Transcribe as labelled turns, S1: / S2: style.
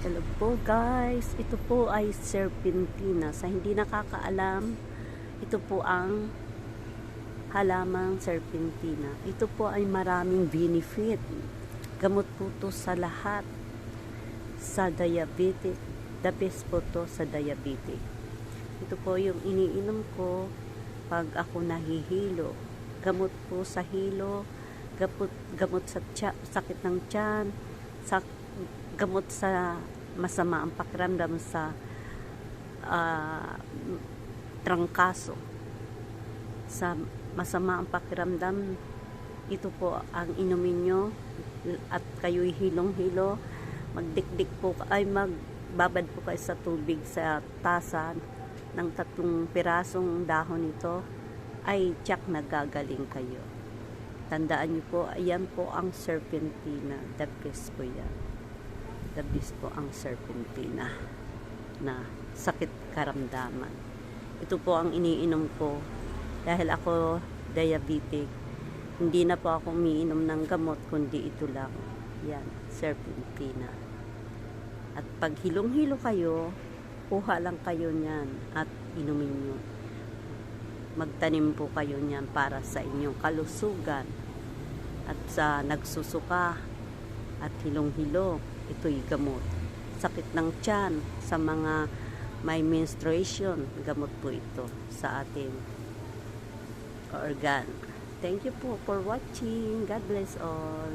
S1: Hello po guys, ito po ay serpentina. Sa hindi nakakaalam, ito po ang halamang serpentina. Ito po ay maraming benefit. Gamot po to sa lahat. Sa diabetic, the best po to sa diabetic. Ito po yung iniinom ko pag ako nahihilo. Gamot po sa hilo, gamot sa sakit ng tiyan, gamot sa masama ang pakiramdam sa trangkaso, sa masama ang pakiramdam. Ito po ang inumin nyo at kayo'y hilong-hilo. Magdikdik po ay magbabad po kayo sa tubig sa tasa ng 3 pirasong dahon nito, ay tiyak nagagaling kayo. Tandaan nyo po, ayan po ang serpentina. The best po yan. The best po ang serpentina na sakit karamdaman. Ito po ang iniinom ko dahil ako diabetic. Hindi na po ako umiinom ng gamot kundi ito lang. Yan, serpentina. At pag hilong-hilo kayo, kuha lang kayo niyan at inumin nyo. Magtanim po kayo niyan para sa inyong kalusugan at sa nagsusuka at hilong-hilo. Ito'y gamot. Sakit ng tiyan, sa mga may menstruation, gamot po ito sa ating organ. Thank you po for watching. God bless all.